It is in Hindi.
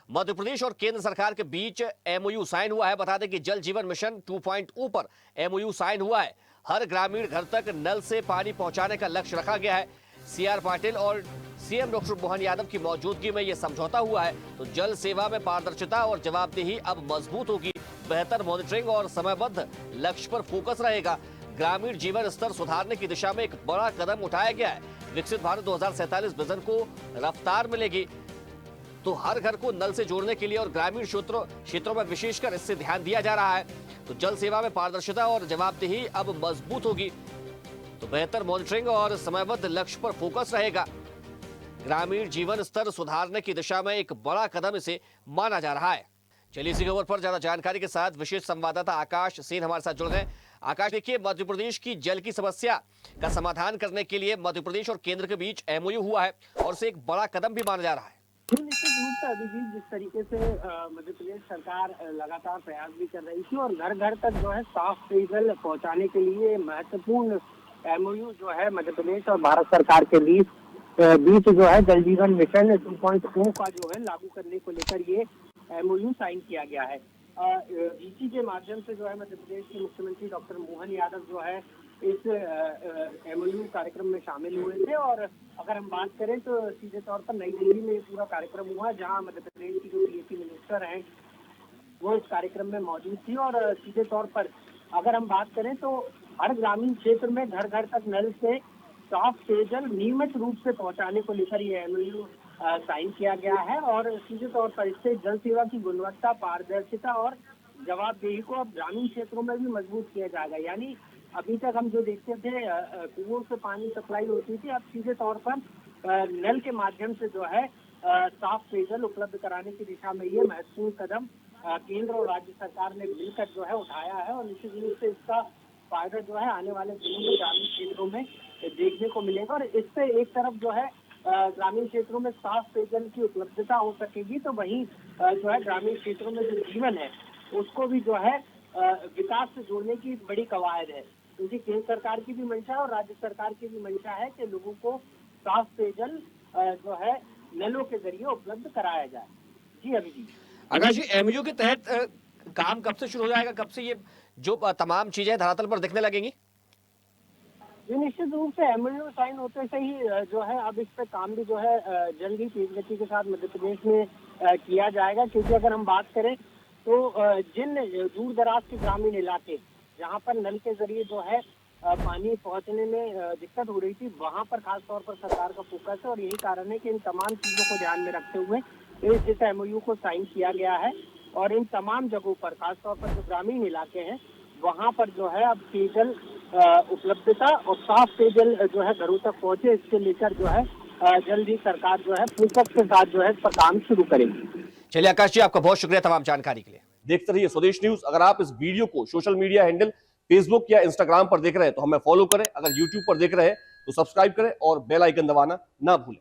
मध्य प्रदेश और केंद्र सरकार के बीच एमओयू साइन हुआ है। बता दें कि जल जीवन मिशन 2.0 पर एमओयू साइन हुआ है। हर ग्रामीण घर तक नल से पानी पहुंचाने का लक्ष्य रखा गया है। सीआर पाटिल और सीएम डॉक्टर मोहन यादव की मौजूदगी में यह समझौता हुआ है। तो जल सेवा में पारदर्शिता और जवाबदेही अब मजबूत होगी। बेहतर मॉनिटरिंग और समयबद्ध लक्ष्य पर फोकस रहेगा। ग्रामीण जीवन स्तर सुधारने की दिशा में एक बड़ा कदम उठाया गया है। विकसित भारत 2047 विजन को रफ्तार मिलेगी। तो हर घर को नल से जोड़ने के लिए और ग्रामीण क्षेत्रों में विशेषकर इससे ध्यान दिया जा रहा है। तो जल सेवा में पारदर्शिता और जवाबदेही अब मजबूत होगी। तो बेहतर मॉनिटरिंग और समयबद्ध लक्ष्य पर फोकस रहेगा। ग्रामीण जीवन स्तर सुधारने की दिशा में एक बड़ा कदम इसे माना जा रहा है। चलिए इसी खबर पर ज्यादा जानकारी के साथ विशेष संवाददाता आकाश सेन हमारे साथ जुड़ गए। आकाश, देखिए, मध्य प्रदेश की जल की समस्या का समाधान करने के लिए मध्य प्रदेश और केंद्र के बीच एमओयू हुआ है और इसे एक बड़ा कदम भी माना जा रहा है। निश्चित रूप से अभिजीत, जिस तरीके से मध्य प्रदेश सरकार लगातार प्रयास भी कर रही थी और घर घर तक जो है साफ पेयजल पहुंचाने के लिए महत्वपूर्ण एमओयू जो है मध्य प्रदेश और भारत सरकार के बीच जो है जल जीवन मिशन 2.0 का जो है लागू करने को लेकर ये एमओयू साइन किया गया है। इसी के माध्यम से जो है मध्य प्रदेश के मुख्यमंत्री डॉक्टर मोहन यादव जो है इस एमओयू कार्यक्रम में शामिल हुए थे। और अगर हम बात करें तो सीधे तौर पर नई दिल्ली में पूरा कार्यक्रम हुआ, जहां मध्य प्रदेश की जो पीएसी मिनिस्टर हैं वो इस कार्यक्रम में मौजूद थी। और सीधे तौर पर अगर हम बात करें तो हर ग्रामीण क्षेत्र में घर घर तक नल से साफ पेयजल नियमित रूप से पहुंचाने को लेकर ये एमओयू साइन किया गया है। और सीधे तौर पर इससे जल सेवा की गुणवत्ता, पारदर्शिता और जवाबदेही को अब ग्रामीण क्षेत्रों में भी मजबूत किया जाएगा। यानी अभी तक हम जो देखते थे कुओं से पानी सप्लाई होती थी, अब सीधे तौर पर नल के माध्यम से जो है साफ पेयजल उपलब्ध कराने की दिशा में ये महत्वपूर्ण कदम केंद्र और राज्य सरकार ने मिलकर जो है उठाया है। और निश्चित रूप से इसका फायदा जो है आने वाले दिनों में ग्रामीण क्षेत्रों में देखने को मिलेगा। और इससे एक तरफ जो है ग्रामीण क्षेत्रों में साफ पेयजल की उपलब्धता हो सकेगी, तो वहीं जो है ग्रामीण क्षेत्रों में जो जीवन है उसको भी जो है विकास से जोड़ने की बड़ी कवायद है। क्योंकि केंद्र सरकार की भी मंशा है और राज्य सरकार की भी मंशा है कि लोगों को साफ पेयजल जो है नलों के जरिए उपलब्ध कराया जाए। जी अभिजीत। आकाश जी, एमओयू के तहत काम कब से शुरू हो जाएगा? कब से ये जो तमाम चीजें धरातल पर दिखने लगेंगी? ये निश्चित रूप से एमओयू साइन होते से ही जो है अब इस पे काम भी जो है जल्द ही तेज गति के साथ मध्य प्रदेश में किया जाएगा। क्योंकि अगर हम बात करें तो जिन दूर दराज के ग्रामीण इलाके जहाँ पर नल के जरिए जो है पानी पहुँचने में दिक्कत हो रही थी, वहाँ पर खास तौर पर सरकार का फोकस है। और यही कारण है कि इन तमाम चीजों को ध्यान में रखते हुए इस एमओयू को साइन किया गया है। और इन तमाम जगहों पर खासतौर पर जो ग्रामीण इलाके हैं वहाँ पर जो है अब पेयजल उपलब्धता और साफ पेयजल जो है घरों तक पहुँचे, इसके लेकर जो है जल्द ही सरकार जो है फोकस के साथ जो है इस पर काम शुरू करेगी। चलिए आकाश जी, आपका बहुत शुक्रिया तमाम जानकारी के लिए। देखते रहिए स्वदेश न्यूज। अगर आप इस वीडियो को सोशल मीडिया हैंडल फेसबुक या इंस्टाग्राम पर देख रहे हैं तो हमें फॉलो करें। अगर यूट्यूब पर देख रहे हैं तो सब्सक्राइब करें और बेल आइकन दबाना ना भूलें।